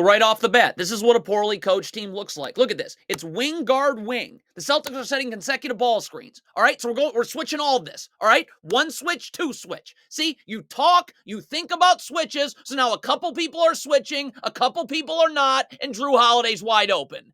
Right off the bat, this is what a poorly coached team looks like. Look at this. It's wing, guard, wing. The Celtics are setting consecutive ball screens. All right, so we're switching all of this. All right, one switch, two switch. See, you talk, you think about switches. So now a couple people are switching, a couple people are not, and Drew Holiday's wide open.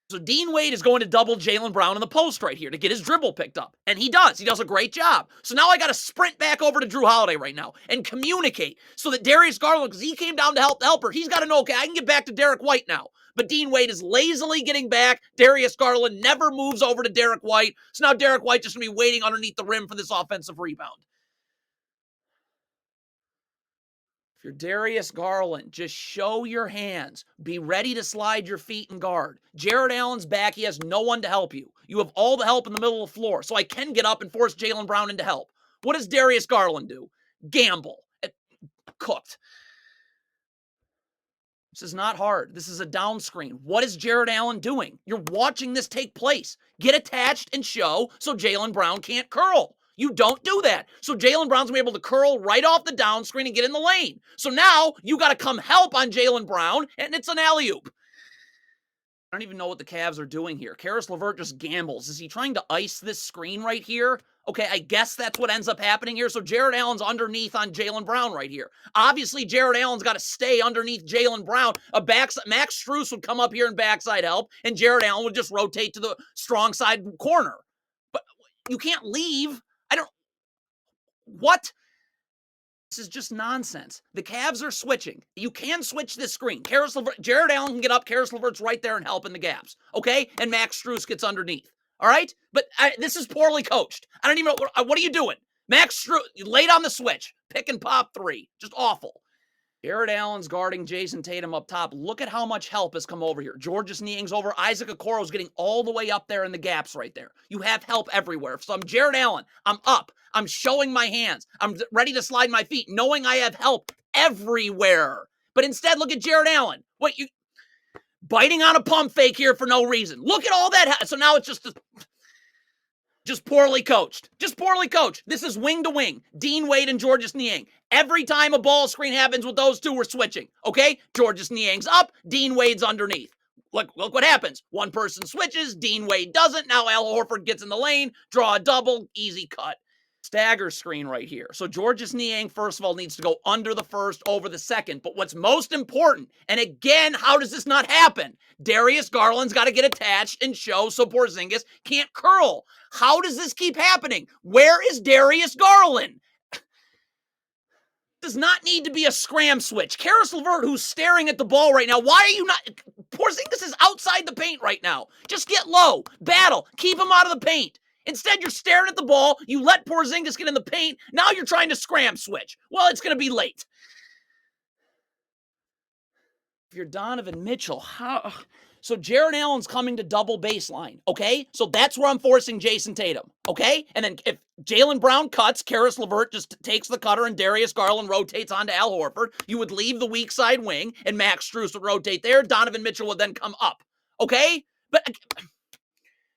So Dean Wade is going to double Jaylen Brown in the post right here to get his dribble picked up. And he does. He does a great job. So now I got to sprint back over to Drew Holiday right now and communicate so that Darius Garland, because he came down to help the helper, he's got to know, okay, I can get back to Derek White now. But Dean Wade is lazily getting back. Darius Garland never moves over to Derek White. So now Derek White just going to be waiting underneath the rim for this offensive rebound. If you're Darius Garland, just show your hands. Be ready to slide your feet and guard. Jared Allen's back. He has no one to help you. You have all the help in the middle of the floor. So I can get up and force Jaylen Brown into help. What does Darius Garland do? Gamble. Cooked. This is not hard. This is a down screen. What is Jared Allen doing? You're watching this take place. Get attached and show so Jaylen Brown can't curl. You don't do that. So Jaylen Brown's going to be able to curl right off the down screen and get in the lane. So now you got to come help on Jaylen Brown, and it's an alley-oop. I don't even know what the Cavs are doing here. Caris LeVert just gambles. Is he trying to ice this screen right here? Okay, I guess that's what ends up happening here. So Jared Allen's underneath on Jaylen Brown right here. Obviously, Jared Allen's got to stay underneath Jaylen Brown. Max Strus would come up here and backside help, and Jared Allen would just rotate to the strong side corner. But you can't leave. What? This is just nonsense. The Cavs are switching. You can switch this screen. Jared Allen can get up. Caris LeVert's right there and help in the gaps. Okay? And Max Strus gets underneath. All right? But this is poorly coached. I don't even know. What are you doing? Max Strus, late on the switch. Pick and pop three. Just awful. Jared Allen's guarding Jason Tatum up top. Look at how much help has come over here. Georges Niang's over. Isaac Okoro's getting all the way up there in the gaps right there. You have help everywhere. So I'm Jared Allen. I'm up. I'm showing my hands. I'm ready to slide my feet, knowing I have help everywhere. But instead, look at Jared Allen. What, you biting on a pump fake here for no reason. Look at all that. So now it's just poorly coached. Just poorly coached. This is wing to wing. Dean Wade and Georges Niang. Every time a ball screen happens with those two, we're switching. Okay? Georges Niang's up. Dean Wade's underneath. Look what happens. One person switches. Dean Wade doesn't. Now Al Horford gets in the lane. Draw a double. Easy cut. Stagger screen right here. So Georges Niang, first of all, needs to go under the first, over the second. But what's most important, and again, how does this not happen? Darius Garland's got to get attached and show so Porzingis can't curl. How does this keep happening? Where is Darius Garland? Does not need to be a scram switch. Caris LeVert, who's staring at the ball right now, why are you not... Porzingis is outside the paint right now. Just get low. Battle. Keep him out of the paint. Instead, you're staring at the ball. You let Porzingis get in the paint. Now you're trying to scram switch. Well, it's going to be late. If you're Donovan Mitchell, how... So Jared Allen's coming to double baseline, okay? So that's where I'm forcing Jason Tatum, okay? And then if Jaylen Brown cuts, Caris LeVert just takes the cutter and Darius Garland rotates onto Al Horford. You would leave the weak side wing and Max Strus would rotate there. Donovan Mitchell would then come up, okay? But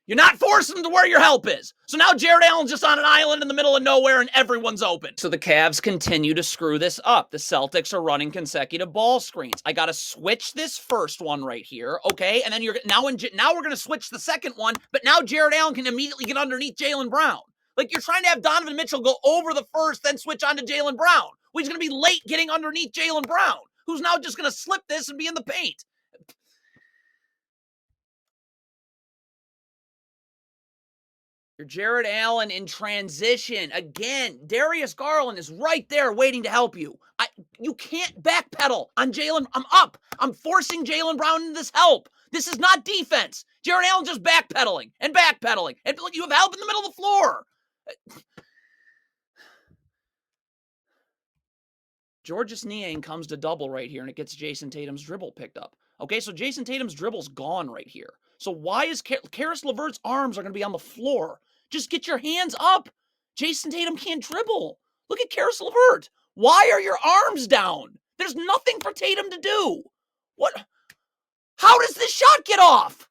you're not forcing them to where your help is. So now Jared Allen's just on an island in the middle of nowhere and everyone's open. So the Cavs continue to screw this up. The Celtics are running consecutive ball screens. I got to switch this first one right here, okay? And then now we're going to switch the second one, but now Jared Allen can immediately get underneath Jaylen Brown. Like, you're trying to have Donovan Mitchell go over the first, then switch on to Jaylen Brown. Well, he's going to be late getting underneath Jaylen Brown, who's now just going to slip this and be in the paint. You're Jared Allen in transition. Again, Darius Garland is right there waiting to help you. You can't backpedal on Jaylen. I'm up. I'm forcing Jaylen Brown into this help. This is not defense. Jared Allen just backpedaling. And you have help in the middle of the floor. Georges Niang comes to double right here, and it gets Jason Tatum's dribble picked up. Okay, so Jason Tatum's dribble's gone right here. So why is Caris LeVert's arms are going to be on the floor? Just get your hands up. Jason Tatum can't dribble. Look at Caris LeVert. Why are your arms down? There's nothing for Tatum to do. What? How does this shot get off?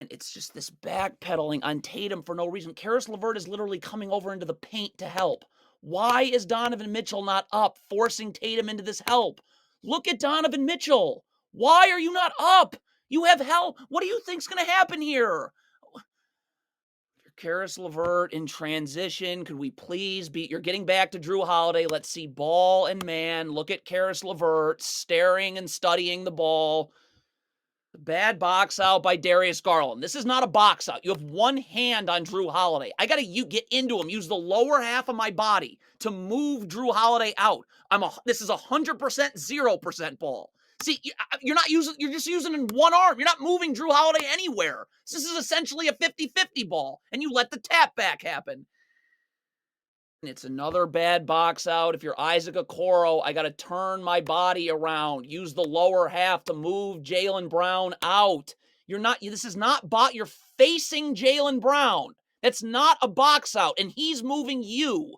And it's just this backpedaling on Tatum for no reason. Caris LeVert is literally coming over into the paint to help. Why is Donovan Mitchell not up, forcing Tatum into this help? Look at Donovan Mitchell. Why are you not up? You have help. What do you think's going to happen here? Karis LeVert in transition. Could we please be? You're getting back to Drew Holiday. Let's see ball and man. Look at Karis LeVert staring and studying the ball. Bad box out by Darius Garland. This is not a box out. You have one hand on Drew Holiday. I got to get into him, use the lower half of my body to move Drew Holiday out. This is 100%, 0% ball. See, you're just using one arm. You're not moving Drew Holiday anywhere. This is essentially a 50-50 ball, and you let the tap back happen. It's another bad box out. If you're Isaac Okoro, I got to turn my body around, use the lower half to move Jaylen Brown out. This is not you're facing Jaylen Brown. That's not a box out, and he's moving you.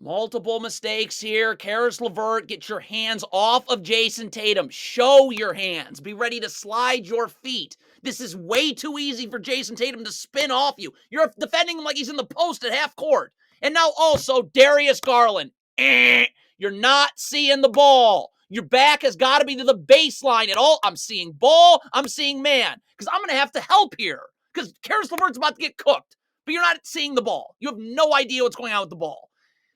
Multiple mistakes here. Karis LeVert, get your hands off of Jason Tatum. Show your hands. Be ready to slide your feet. This is way too easy for Jason Tatum to spin off you. You're defending him like he's in the post at half court. And now also Darius Garland. You're not seeing the ball. Your back has got to be to the baseline at all. I'm seeing ball. I'm seeing man. Because I'm going to have to help here. Because Karis LeVert's about to get cooked. But you're not seeing the ball. You have no idea what's going on with the ball.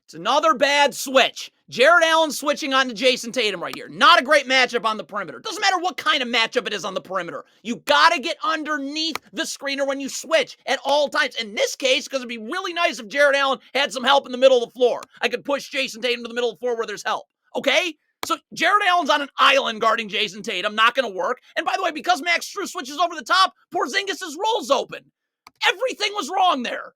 It's another bad switch. Jared Allen switching on to Jason Tatum right here. Not a great matchup on the perimeter. Doesn't matter what kind of matchup it is on the perimeter. You got to get underneath the screener when you switch at all times. In this case, because it'd be really nice if Jared Allen had some help in the middle of the floor. I could push Jason Tatum to the middle of the floor where there's help. Okay? So Jared Allen's on an island guarding Jason Tatum. Not going to work. And by the way, because Max Strus switches over the top, Porzingis' roll's open. Everything was wrong there.